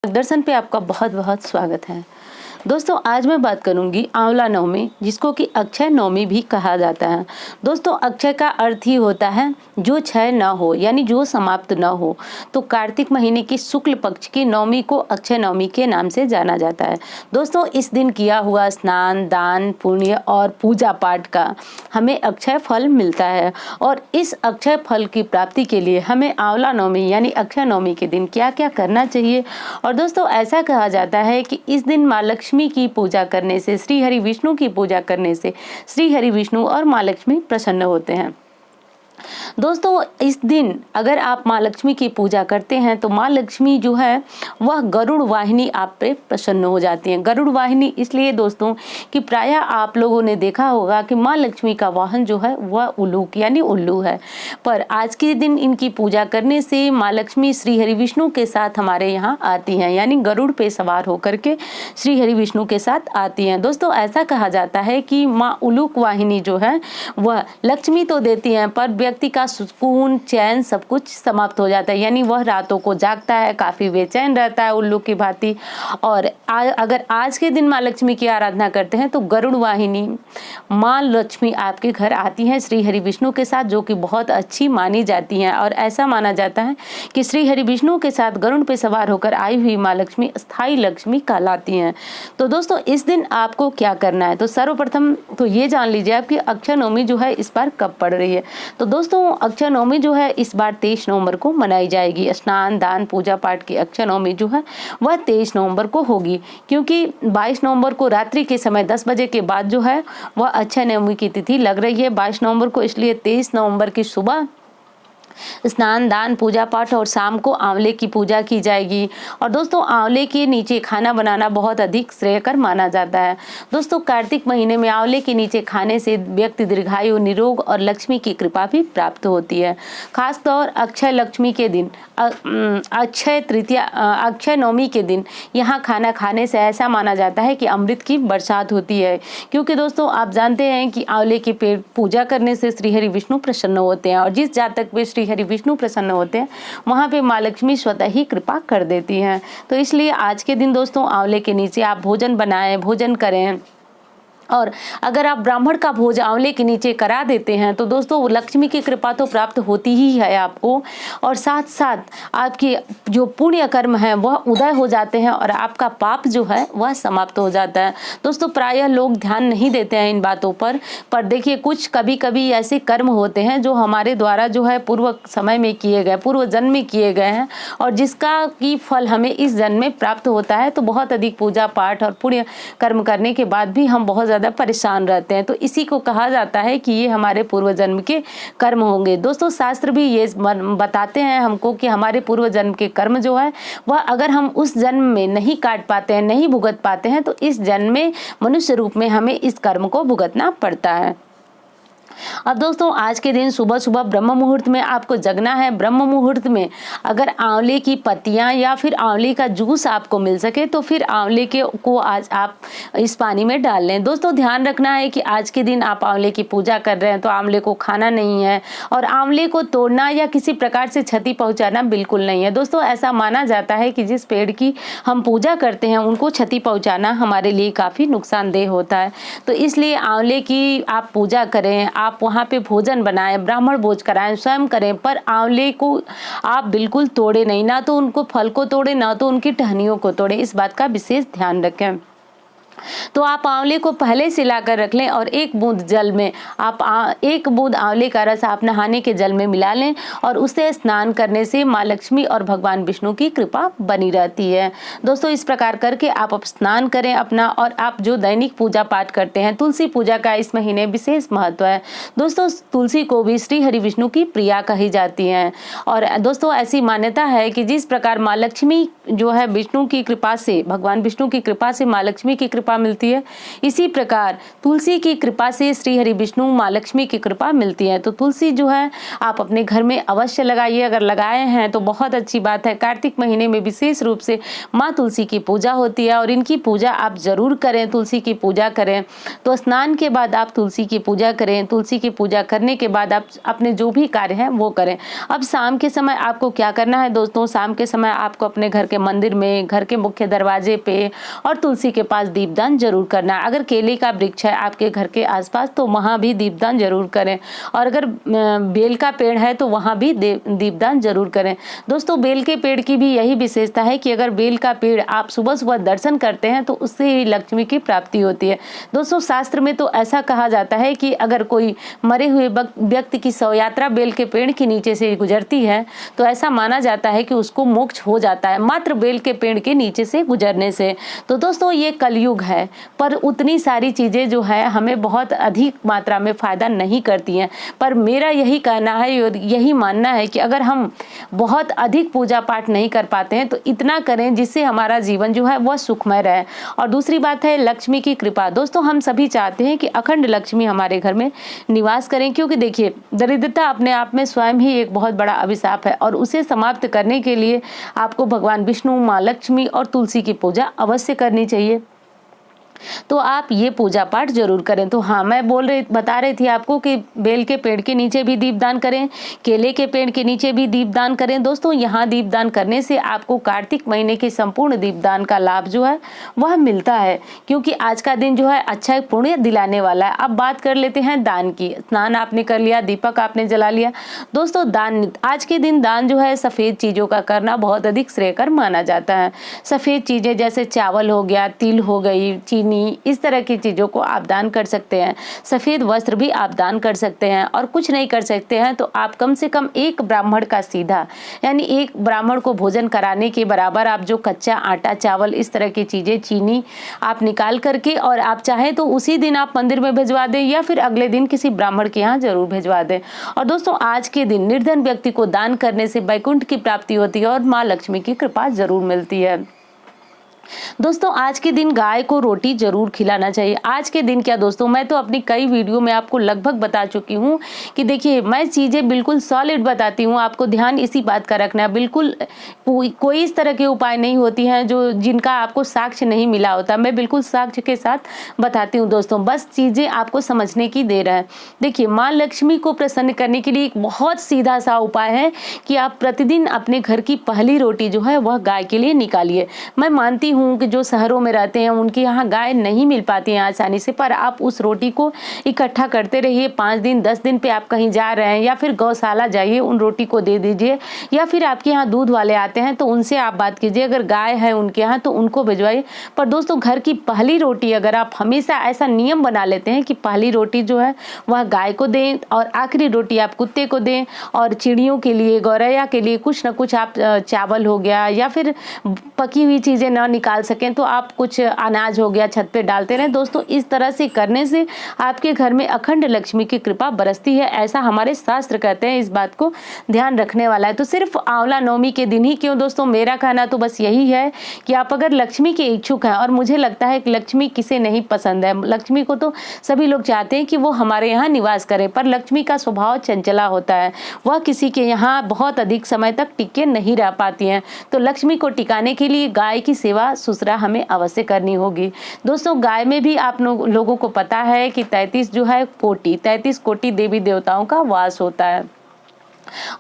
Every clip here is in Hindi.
दर्शन पे आपका बहुत बहुत स्वागत है। दोस्तों आज मैं बात करूंगी आंवला नवमी, जिसको कि अक्षय नवमी भी कहा जाता है। दोस्तों अक्षय का अर्थ ही होता है जो क्षय न हो, यानी जो समाप्त न हो। तो कार्तिक महीने की शुक्ल पक्ष की नवमी को अक्षय नवमी के नाम से जाना जाता है। दोस्तों इस दिन किया हुआ स्नान, दान, पुण्य और पूजा पाठ का हमें अक्षय फल मिलता है। और इस अक्षय फल की प्राप्ति के लिए हमें आंवला नवमी यानी अक्षय नवमी के दिन क्या क्या करना चाहिए। और दोस्तों ऐसा कहा जाता है कि इस दिन माँ लक्ष्मी की पूजा करने से, श्री हरि विष्णु की पूजा करने से श्री हरि विष्णु और माँ लक्ष्मी प्रसन्न होते हैं। दोस्तों इस दिन अगर आप माँ लक्ष्मी की पूजा करते हैं तो माँ लक्ष्मी जो है वह गरुड़ वाहिनी आप पे प्रसन्न हो जाती हैं। गरुड़ वाहिनी इसलिए दोस्तों कि प्रायः आप लोगों ने देखा होगा कि माँ लक्ष्मी का वाहन जो है वह उल्लूक यानी उल्लू है। पर आज के दिन इनकी पूजा करने से माँ लक्ष्मी श्री हरि विष्णु के साथ हमारे यहाँ आती हैं, यानी गरुड़ पे सवार होकर के श्री हरि विष्णु के साथ आती हैं। दोस्तों ऐसा कहा जाता है कि माँ उल्लूक वाहिनी जो है वह लक्ष्मी तो देती हैं पर व्यक्ति का सुकून, चैन सब कुछ समाप्त हो जाता है, यानी वह रातों को जागता है, काफी बेचैन रहता है उल्लू की भांति। और अगर आज के दिन माँ लक्ष्मी की आराधना करते हैं तो गरुड़ वाहिनी माँ लक्ष्मी आपके घर आती हैं श्री हरि विष्णु के साथ, जो कि बहुत अच्छी मानी जाती हैं। और ऐसा माना जाता है कि श्री हरि विष्णु के साथ गरुड़ पे सवार होकर आई हुई माँ लक्ष्मी स्थायी लक्ष्मी कहलाती हैं। तो दोस्तों इस दिन आपको क्या करना है, तो सर्वप्रथम तो ये जान लीजिए आपकी अक्षय नवमी जो है इस बार कब पड़ रही है। तो दोस्तों अक्षय नवमी जो है इस बार 23 नवंबर को मनाई जाएगी। स्नान, दान, पूजा पाठ की अक्षय नवमी जो है वह 23 नवंबर को होगी, क्योंकि 22 नवंबर को रात्रि के समय 10 बजे के बाद जो है वह अक्षय नवमी की तिथि लग रही है 22 नवंबर को। इसलिए 23 नवंबर की सुबह स्नान, दान, पूजा पाठ और शाम को आंवले की पूजा की जाएगी। और दोस्तों आंवले के नीचे खाना बनाना बहुत अधिक श्रेयकर माना जाता है। दोस्तों कार्तिक महीने में आंवले के नीचे खाने से व्यक्ति दीर्घायु, निरोग और लक्ष्मी की कृपा भी प्राप्त होती है। खासतौर अक्षय लक्ष्मी के दिन, अक्षय तृतीया, अक्षय नवमी के दिन यहाँ खाना खाने से ऐसा माना जाता है कि अमृत की बरसात होती है। क्योंकि दोस्तों आप जानते हैं कि आंवले के पेड़ पूजा करने से श्री हरि विष्णु प्रसन्न होते हैं, और जिस जातक पे श्री हरि विष्णु प्रसन्न होते हैं वहां पे माँ लक्ष्मी स्वतः ही कृपा कर देती हैं। तो इसलिए आज के दिन दोस्तों आंवले के नीचे आप भोजन बनाएं, भोजन करें। और अगर आप ब्राह्मण का भोज आंवले के नीचे करा देते हैं तो दोस्तों लक्ष्मी की कृपा तो प्राप्त होती ही है आपको, और साथ साथ आपके जो पुण्य कर्म है वह उदय हो जाते हैं और आपका पाप जो है वह समाप्त हो जाता है। दोस्तों प्रायः लोग ध्यान नहीं देते हैं इन बातों पर देखिए कुछ कभी कभी ऐसे कर्म होते हैं जो हमारे द्वारा जो है पूर्व समय में किए गए, पूर्व जन्म में किए गए हैं, और जिसका की फल हमें इस जन्म में प्राप्त होता है। तो बहुत अधिक पूजा पाठ और पुण्य कर्म करने के बाद भी हम बहुत परेशान रहते हैं, तो इसी को कहा जाता है कि ये हमारे पूर्व जन्म के कर्म होंगे। दोस्तों शास्त्र भी ये बताते हैं हमको कि हमारे पूर्व जन्म के कर्म जो है वह अगर हम उस जन्म में नहीं काट पाते हैं, नहीं भुगत पाते हैं, तो इस जन्म में मनुष्य रूप में हमें इस कर्म को भुगतना पड़ता है। अब दोस्तों आज के दिन सुबह सुबह ब्रह्म मुहूर्त में आपको जगना है। ब्रह्म मुहूर्त में अगर आंवले की पत्तियां या फिर आंवले का जूस आपको मिल सके तो फिर आंवले को आज आप इस पानी में डाल लें। दोस्तों ध्यान रखना है कि आज के दिन आप आंवले की पूजा कर रहे हैं तो आंवले को खाना नहीं है, और आंवले को तोड़ना या किसी प्रकार से क्षति पहुंचाना बिल्कुल नहीं है। दोस्तों ऐसा माना जाता है कि जिस पेड़ की हम पूजा करते हैं उनको क्षति पहुंचाना हमारे लिए काफी नुकसानदेह होता है। तो इसलिए आंवले की आप पूजा करें, आप वहाँ पे भोजन बनाएं, ब्राह्मण भोज कराएं, स्वयं करें, पर आंवले को आप बिल्कुल तोड़े नहीं, ना तो उनको फल को तोड़े ना तो उनकी टहनियों को तोड़े। इस बात का विशेष ध्यान रखें। तो आप आंवले को पहले से लाकर रख लें और एक बूंद जल में एक बूंद आंवले का रस आप नहाने के जल में मिला लें, और उससे स्नान करने से माँ लक्ष्मी और भगवान विष्णु की कृपा बनी रहती है। दोस्तों इस प्रकार करके आप स्नान करें अपना, और आप जो दैनिक पूजा पाठ करते हैं, तुलसी पूजा का इस महीने विशेष महत्व है। दोस्तों तुलसी को भी श्री हरि विष्णु की प्रिया कही जाती है, और दोस्तों ऐसी मान्यता है कि जिस प्रकार माँ लक्ष्मी जो है विष्णु की कृपा से, भगवान विष्णु की कृपा से माँ लक्ष्मी की कृपा मिलती है, इसी प्रकार तुलसी की कृपा से श्री हरि विष्णु माँ लक्ष्मी की कृपा मिलती है। तो तुलसी जो है आप अपने घर में अवश्य लगाइए, अगर लगाए हैं तो बहुत अच्छी बात है। कार्तिक महीने में विशेष रूप से माँ तुलसी की पूजा होती है और इनकी पूजा आप जरूर करें, तुलसी की पूजा करें। तो स्नान के बाद आप तुलसी की पूजा करें, तुलसी की पूजा करने के बाद आप अपने जो भी कार्य हैं वो करें। अब शाम के समय आपको क्या करना है दोस्तों, शाम के समय आपको अपने घर के मंदिर में, घर के मुख्य दरवाजे पे और तुलसी के पास दीपदान जरूर करना। अगर केले का वृक्ष है आपके घर के आसपास तो वहाँ भी दीपदान जरूर करें, और अगर बेल का पेड़ है तो वहाँ भी दीपदान जरूर करें। दोस्तों बेल के पेड़ की भी यही विशेषता है कि अगर बेल का पेड़ आप सुबह सुबह दर्शन करते हैं तो उससे ही लक्ष्मी की प्राप्ति होती है। दोस्तों शास्त्र में तो ऐसा कहा जाता है कि अगर कोई मरे हुए व्यक्ति की शव यात्रा बेल के पेड़ के नीचे से गुजरती है तो ऐसा माना जाता है कि उसको मोक्ष हो जाता है मात्र बेल के पेड़ के नीचे से गुजरने से। तो दोस्तों ये कलयुग है, पर उतनी सारी चीजें जो है हमें बहुत अधिक मात्रा में फायदा नहीं करती हैं। पर मेरा यही कहना है, यही मानना है कि अगर हम बहुत अधिक पूजा पाठ नहीं कर पाते हैं तो इतना करें जिससे हमारा जीवन जो है वह सुखमय रहे। और दूसरी बात है लक्ष्मी की कृपा। दोस्तों हम सभी चाहते हैं कि अखंड लक्ष्मी हमारे घर में निवास करें, क्योंकि देखिए दरिद्रता अपने आप में स्वयं ही एक बहुत बड़ा अभिशाप है और उसे समाप्त करने के लिए आपको भगवान विष्णु, माँ लक्ष्मी और तुलसी की पूजा अवश्य करनी चाहिए। तो आप ये पूजा पाठ जरूर करें। तो हाँ, मैं बता रही थी आपको कि बेल के पेड़ के नीचे भी दीपदान करें, केले के पेड़ के नीचे भी दीपदान करें। दोस्तों यहाँ दीपदान करने से आपको कार्तिक महीने के संपूर्ण दीपदान का लाभ जो है वह मिलता है, क्योंकि आज का दिन जो है अच्छा पुण्य दिलाने वाला है। अब बात कर लेते हैं दान की। स्नान आपने कर लिया, दीपक आपने जला लिया। दोस्तों दान, आज के दिन दान जो है सफेद चीजों का करना बहुत अधिक श्रेयकर माना जाता है। सफेद चीजें जैसे चावल हो गया, तिल हो गई, चीनी, इस तरह की चीजों को आप दान कर सकते हैं। सफेद वस्त्र भी आप दान कर सकते हैं। और कुछ नहीं कर सकते हैं तो आप कम से कम एक ब्राह्मण का सीधा, यानी एक ब्राह्मण को भोजन कराने के बराबर आप जो कच्चा आटा, चावल, इस तरह की चीजें, चीनी आप निकाल करके, और आप चाहे तो उसी दिन आप मंदिर में भिजवा दें या फिर अगले दिन किसी ब्राह्मण के यहाँ जरूर भिजवा दें। और दोस्तों आज के दिन निर्धन व्यक्ति को दान करने से वैकुंठ की प्राप्ति होती है और माँ लक्ष्मी की कृपा जरूर मिलती है। दोस्तों आज के दिन गाय को रोटी जरूर खिलाना चाहिए। आज के दिन क्या दोस्तों, मैं तो अपनी कई वीडियो में आपको लगभग बता चुकी हूँ कि देखिए मैं चीज़ें बिल्कुल सॉलिड बताती हूँ, आपको ध्यान इसी बात का रखना है। बिल्कुल कोई इस तरह के उपाय नहीं होती हैं जो जिनका आपको साक्ष्य नहीं मिला होता। मैं बिल्कुल साक्ष्य के साथ बताती हूँ दोस्तों, बस चीज़ें आपको समझने की देर है। देखिए माँ लक्ष्मी को प्रसन्न करने के लिए एक बहुत सीधा सा उपाय है कि आप प्रतिदिन अपने घर की पहली रोटी जो है वह गाय के लिए निकालिए। मैं मानती हूँ कि जो शहरों में रहते हैं उनके यहाँ गाय नहीं मिल पाती हैं आसानी से, पर आप उस रोटी को इकट्ठा करते रहिए। 5 दिन 10 दिन पे आप कहीं जा रहे हैं या फिर गौशाला जाइए, उन रोटी को दे दीजिए, या फिर आपके यहाँ दूध वाले आते हैं तो उनसे आप बात कीजिए, अगर गाय है उनके यहाँ तो उनको भिजवाइए। पर दोस्तों घर की पहली रोटी अगर आप हमेशा ऐसा नियम बना लेते हैं कि पहली रोटी जो है वह गाय को दें और आखिरी रोटी आप कुत्ते को दें, और चिड़ियों के लिए, गौरैया के लिए कुछ ना कुछ आप चावल हो गया या फिर पकी हुई चीज़ें ना निकाल सकें तो आप कुछ अनाज हो गया छत पे डालते रहें। दोस्तों इस तरह से करने से आपके घर में अखंड लक्ष्मी की कृपा बरसती है, ऐसा हमारे शास्त्र कहते हैं। इस बात को ध्यान रखने वाला है। तो सिर्फ आंवला नवमी के दिन ही क्यों दोस्तों, मेरा कहना तो बस यही है कि आप अगर लक्ष्मी के इच्छुक हैं, और मुझे लगता है कि लक्ष्मी किसे नहीं पसंद है, लक्ष्मी को तो सभी लोग चाहते हैं कि वो हमारे यहाँ निवास करे, पर लक्ष्मी का स्वभाव चंचला होता है, वह किसी के यहाँ बहुत अधिक समय तक टिके नहीं रह पाती हैं। तो लक्ष्मी को टिकाने के लिए गाय की सेवा सुसरा हमें अवश्य करनी होगी। दोस्तों गाय में भी आप लोगों को पता है कि 33 कोटि देवी देवताओं का वास होता है,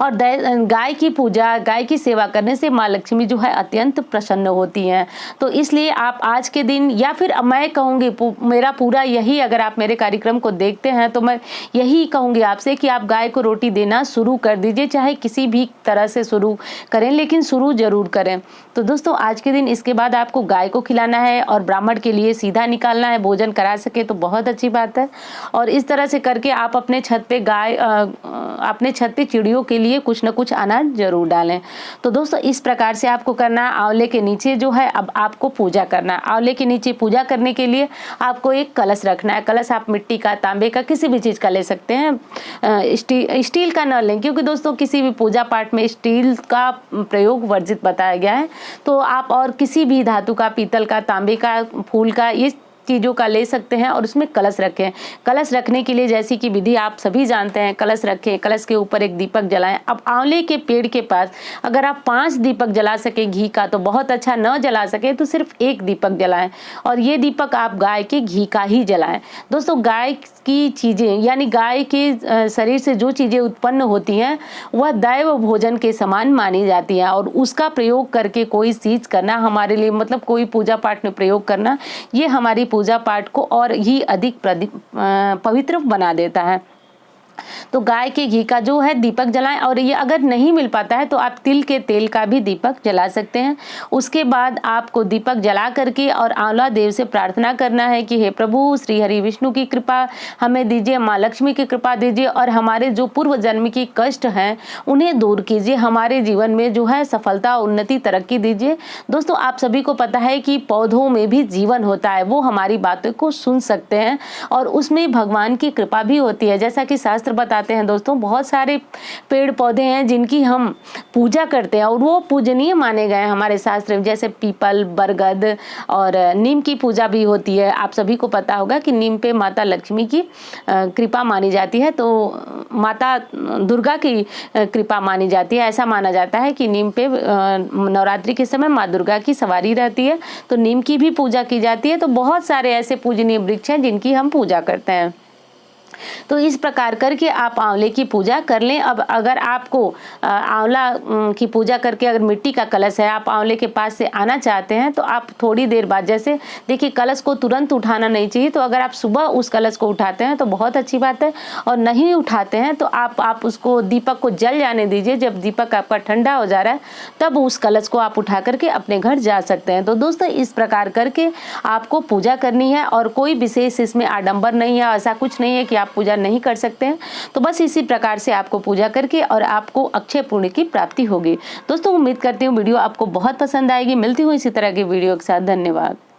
और गाय की पूजा, गाय की सेवा करने से माँ लक्ष्मी जो है अत्यंत प्रसन्न होती हैं। तो इसलिए आप आज के दिन, या फिर मैं कहूँगी मेरा पूरा यही, अगर आप मेरे कार्यक्रम को देखते हैं तो मैं यही कहूँगी आपसे कि आप गाय को रोटी देना शुरू कर दीजिए, चाहे किसी भी तरह से शुरू करें, लेकिन शुरू जरूर करें। तो दोस्तों आज के दिन इसके बाद आपको गाय को खिलाना है और ब्राह्मण के लिए सीधा निकालना है, भोजन करा सके तो बहुत अच्छी बात है। और इस तरह से करके आप अपने छत पे चिड़ियों के लिए कुछ न कुछ अनाज जरूर डालें। तो दोस्तों इस प्रकार से आपको करना है। आंवले के नीचे जो है अब आपको पूजा करना है। आंवले के नीचे पूजा करने के लिए आपको एक कलश रखना है। कलश आप मिट्टी का, तांबे का, किसी भी चीज़ का ले सकते हैं, स्टील का न लें, क्योंकि दोस्तों किसी भी पूजा पाठ में स्टील का प्रयोग वर्जित बताया गया है। तो आप और किसी भी धातु का, पीतल का, तांबे का, फूल का, ये चीज़ों का ले सकते हैं और उसमें कलश रखें। कलश रखने के लिए जैसी कि विधि आप सभी जानते हैं, कलश रखें, कलश के ऊपर एक दीपक जलाएं। अब आंवले के पेड़ के पास अगर आप 5 दीपक जला सके घी का तो बहुत अच्छा, न जला सके तो सिर्फ 1 दीपक जलाएं और ये दीपक आप गाय के घी का ही जलाएं। दोस्तों, गाय की चीज़ें यानी गाय के शरीर से जो चीज़ें उत्पन्न होती हैं वह दैव भोजन के समान मानी जाती हैं और उसका प्रयोग करके कोई चीज़ करना हमारे लिए, मतलब कोई पूजा पाठ में प्रयोग करना, ये हमारी पूजा पाठ को और ही अधिक पवित्र बना देता है। तो गाय के घी का जो है दीपक जलाएं और ये अगर नहीं मिल पाता है तो आप तिल के तेल का भी दीपक जला सकते हैं। उसके बाद आपको दीपक जला करके और आंवला देव से प्रार्थना करना है कि हे प्रभु, श्री हरि विष्णु की कृपा हमें दीजिए, माँ लक्ष्मी की कृपा दीजिए और हमारे जो पूर्व जन्म की कष्ट हैं उन्हें दूर कीजिए, हमारे जीवन में जो है सफलता, उन्नति, तरक्की दीजिए। दोस्तों, आप सभी को पता है कि पौधों में भी जीवन होता है, वो हमारी बातों को सुन सकते हैं और उसमें भगवान की कृपा भी होती है। जैसा कि शास्त्र बताते हैं दोस्तों, बहुत सारे पेड़ पौधे हैं जिनकी हम पूजा करते हैं और वो पूजनीय माने गए हैं हमारे शास्त्र में, जैसे पीपल, बरगद और नीम की पूजा भी होती है। आप सभी को पता होगा कि नीम पे माता लक्ष्मी की कृपा मानी जाती है, तो माता दुर्गा की कृपा मानी जाती है। ऐसा माना जाता है कि नीम पे नवरात्रि के समय माँ दुर्गा की सवारी रहती है, तो नीम की भी पूजा की जाती है। तो बहुत सारे ऐसे पूजनीय वृक्ष हैं जिनकी हम पूजा करते हैं। तो इस प्रकार करके आप आंवले की पूजा कर लें। अब अगर आपको आंवला की पूजा करके अगर मिट्टी का कलश है, आप आंवले के पास से आना चाहते हैं तो आप थोड़ी देर बाद, जैसे देखिए कलश को तुरंत उठाना नहीं चाहिए, तो अगर आप सुबह उस कलश को उठाते हैं तो बहुत अच्छी बात है और नहीं उठाते हैं तो आप उसको दीपक को जल जाने दीजिए। जब दीपक आपका ठंडा हो जा रहा है तब उस कलश को आप उठा करके अपने घर जा सकते हैं। तो दोस्तों, इस प्रकार करके आपको पूजा करनी है और कोई विशेष इसमें आडंबर नहीं है, ऐसा कुछ नहीं है कि आप पूजा नहीं कर सकते हैं। तो बस इसी प्रकार से आपको पूजा करके और आपको अक्षय पुण्य की प्राप्ति होगी। दोस्तों, उम्मीद करती हूँ वीडियो आपको बहुत पसंद आएगी। मिलती हूँ इसी तरह की वीडियो के साथ। धन्यवाद।